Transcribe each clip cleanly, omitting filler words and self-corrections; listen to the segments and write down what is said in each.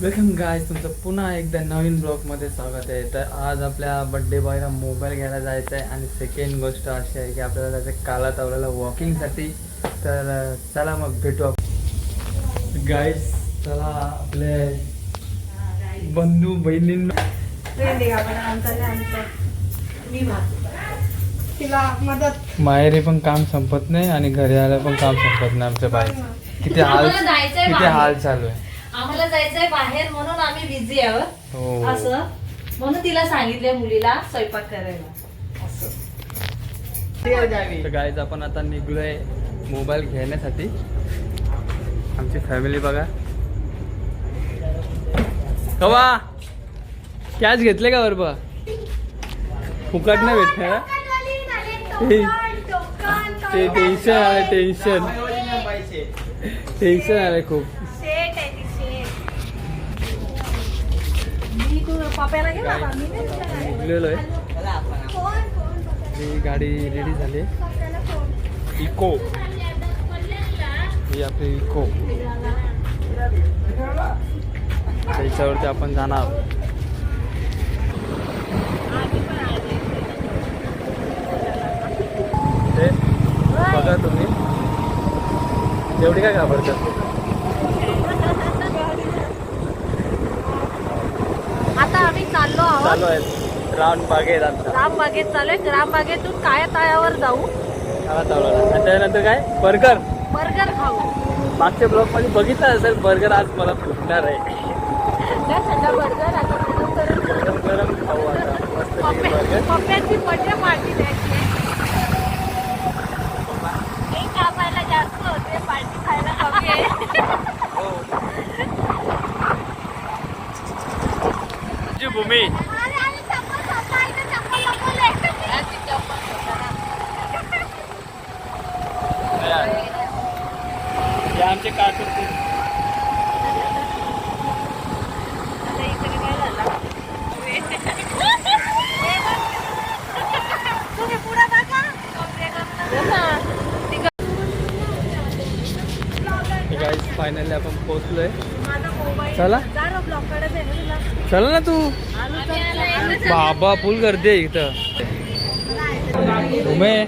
Welcome guys, तुमचं पुन्हा एकदा नवीन ब्लॉगमध्ये स्वागत आहे. तर आज आपल्या बड्डे बॉयला मोबाईल घ्यायला जायचं आहे आणि सेकंड गोष्ट अशी आहे की आपल्याला जायचं काला तावल्याला वॉकिंगसाठी. तर चला मग भेटू आपण गाईज. चला आपले बंधू बहिणींना माहेरी पण काम संपत नाही आणि घरी आलं पण काम संपत नाही. आमच्या बाई किती हाल चालू आहे. आम्हाला जायचंय बाहेर म्हणून आम्ही बिझी आहोत. हो. असं म्हणून तिला सांगितलंय मुलीला स्वयंपाक करायला असं. तर गाईज आपण आता निघलोय मोबाईल घेण्यासाठी. आमची फॅमिली बघा. कवा कॅश घेतले का बरोबर? फुकट नाही भेटणार. ते टेन्शन आलं, टेन्शन आलंय खूप. निघलेलो आहे. ही गाडी रेडी झाली. इको, ही आपली इको. त्याच्यावरती आपण जाणार. ते बघा तुम्ही एवढी काय घाबरतात. आता आम्ही चाललो आहे रामबागेत. रामबागेत चालू आहे. रामबागेतून काया तळ्यावर जाऊ. त्याच्यानंतर काय बर्गर खाऊ. मागच्या ब्लॉग मध्ये बघितलं असेल बर्गर. आज मला फुटणार आहे. गरम गरम खाऊ आता मस्त बर्गर. पप्प्याची बर्थडे पार्टी द्यायची आहे. एक कामाला जास्त होते, पार्टी खायला कमी आहे. भूमी आमचे कार्टून. फायनली आपण पोहोचलोय. चला चला ना तू. बाबा फुल गर्दी आहे इथं. तुम्ही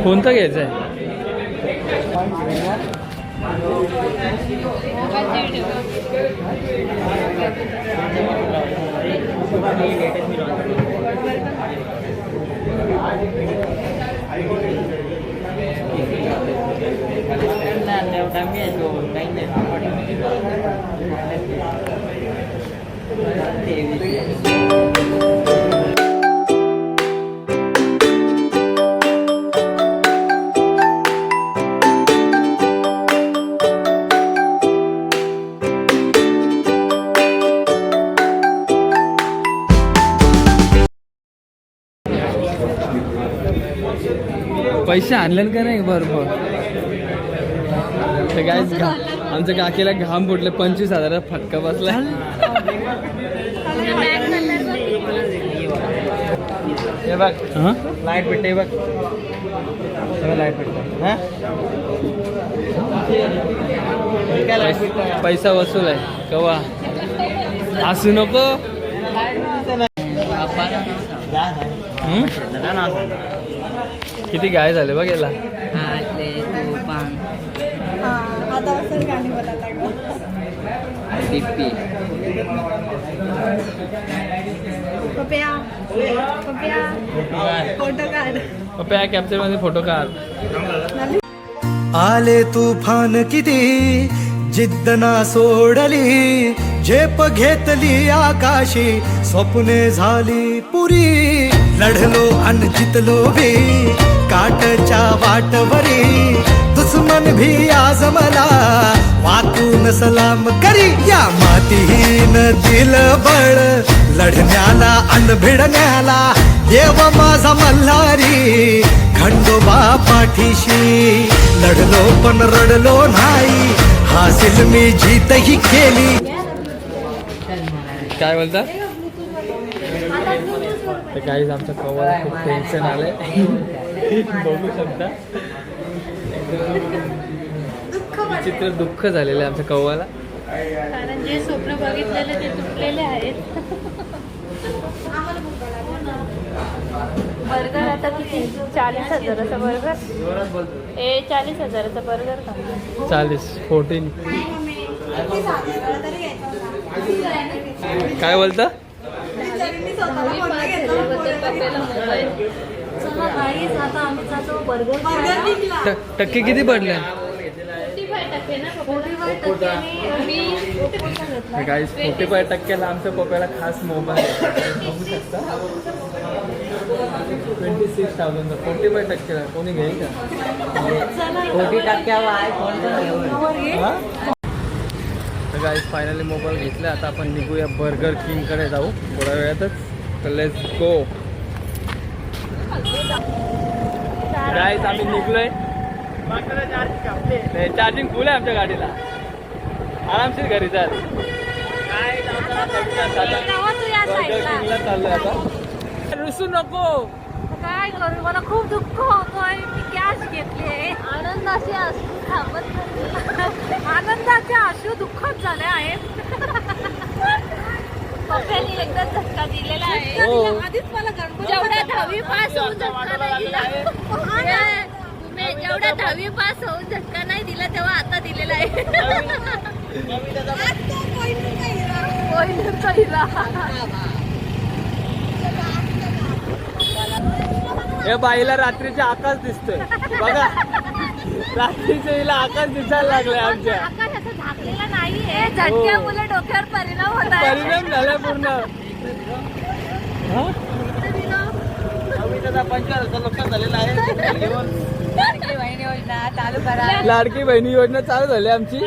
कोणतं घ्यायचं आहे? पैसे आणले का नाही बरोबर? तर काय आमच्या काकीला घाम फुटले. 25,000 फटका बसला. हे बघ लाईट भेटते बघ. लाईट भेटते. पैसा वसूल आहे कवा. असू नको. किती गाय झाले बघ याला. पप्या कॅप्चर मध्ये फोटो काढ. आले तुफान किती जिद्द ना सोडली. झेप घेतली आकाशी स्वप्ने झाली पुरी. लढलो अन जितलो बी काटच्या वाटवरी. दुश्मन भी आज मला वाकून सलाम करी. या मातीहीन दिल बळ लढण्याला अन भिडण्याला. देव माझा मल्हारी खंडोबा पाठीशी. लढलो पण रडलो नाही. हासिल मी जीतही केली. काय बोलता? तर काही आमच्या कवाला खूप टेन्शन आलंय. बघू शकता. विचित्र दुःख झालेलं आहे आमच्या कव्वाला. कारण जे स्वप्न बघितलेले ते तुटलेले आहेत. बर्गर आता किती 40,000चा बर्गर. 40,000चा बर्गर का 14. काय बोलता? चला गाईज आता आम्ही जातो बर्गर खायला. टक्के किती पडले? 45% ना. 45% गाईस 45%ला आमच्या पप्पाला खास मोबाईल बघू शकता. 26,000 45%ला कोणी घेईल का? 40% तर गाईस फायनली मोबाईल घेतला. आता आपण निघूया बर्गर किंगकडे जाऊ थोड्या वेळातच. तर लेट्स गो गाईस. आम्ही निघलोय. चार्जिंग फुल आहे आमच्या गाडीला. आरामशीर घरी चाल. चाललोय आता. रुसू नको. काय करू मला खूप दुःख होतोय. मी कॅश घेतली. आनंदाचे अश्रू थांबत नाही. आनंदाचे अश्रू दुःखच झाले आहेत. पप्पांनी एकदा झटका दिलेला आहे. आधीच मला जेवढ्या 10वी पास होऊन झटका नाही दिला. तुम्ही जेवढ्या 10वी पास होऊन झटका नाही दिला तेव्हा आता दिलेला आहे. हे बाईला रात्रीचे आकाश दिसतोय बघा. रात्रीचे हिला आकाश दिसायला लागलाय आमच्या. आकाश असं झाकलेला नाहीये. झटक्यामुळे डोक्यावर परिणाम होत आहे. परिणाम झाला पूर्ण. लाडकी बहिणी योजना चालू झाली आमची.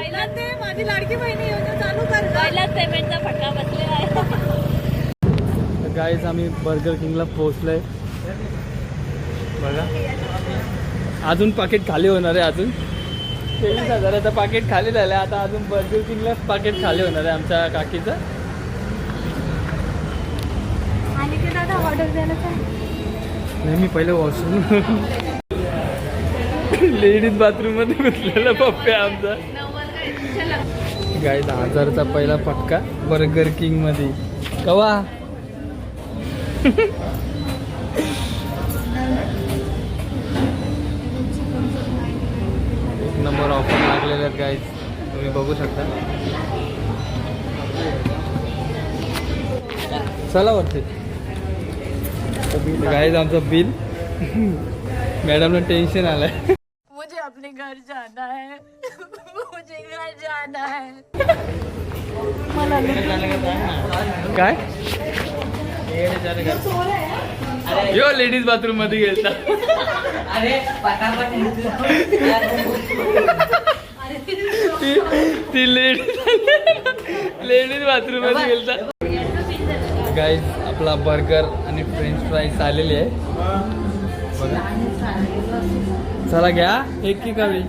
माझी लाडकी बहिणी योजना चालू कर. पहिल्याच पेमेंटचा फटका बसलेला आहे. गाईज आम्ही बर्गर किंगला पोहोचलोय बघा. अजून पाकिट खाली होणार आहे. अजून 23,000चं पाकिट खाली झालं आहे. आता अजून बर्गर किंगला पाकिट खाली होणार आहे आमच्या काकीचं. आणि ते दादा ऑर्डर द्यायला काय नाही मी पहिले वॉशरूम लेडीज बाथरूम मध्ये बसलेला पप्पा आमचा. गाईज 1000चा पहिला फटका बर्गर किंग मध्ये. कवा एक नंबर ऑफर लागलेले आहेत गाईज. तुम्ही बघू शकता. चला वरती गाईज आमचं बिल. मॅडमला टेन्शन आलंय. मुझे अपने घर जाना है. मुझे घर जाना है. काय यो लेडीज बाथरूम मध्ये गेलता. ती लेडीज बाथरूम मध्ये गेलता. गाईज आपला बर्गर आणि फ्रेंच फ्राईज आलेली आहे बघा. चला घ्या एक की कमी.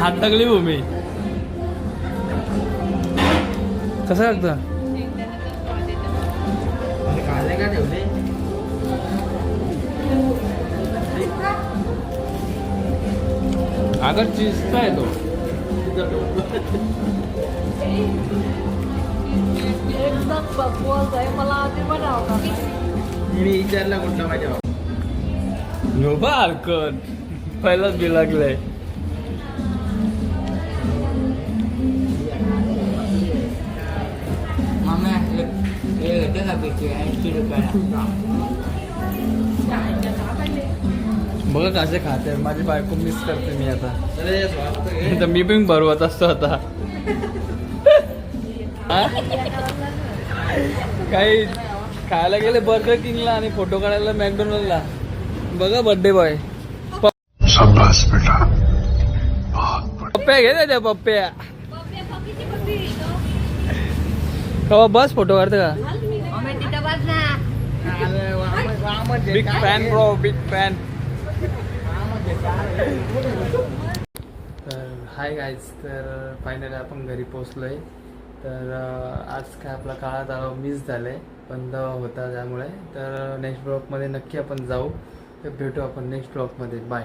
हात टाकली भूमी. कसं लागतं? अगर चिजता आहे तो. एकदम बकवास आहे. मला आधी बनवता. मी विचारला कुठला माझ्या नो बा हरकत पहिलाच बी लागलंय. मामा त्याला पैसे 80 रुपयाला. बघा कसे खाते. माझी बायको मिस करते मी आता. तर मी पण भरवत असतो आता. हा? काही खायला गेले बर्गर किंगला आणि फोटो काढायला मॅकडोनल्डला. बघा बर्थडे बॉय पप्प्या घे ना त्या पप्प्या कवा बस फोटो काढते का big fan bro big fan. तर हाय गाईज, तर फायनली आपण घरी पोचलोय. तर आज काय आपला काळा तलाव मिस झालाय, बंद होता त्यामुळे. तर नेक्स्ट ब्लॉगमध्ये नक्की आपण जाऊ. तर भेटू आपण नेक्स्ट ब्लॉगमध्ये. बाय.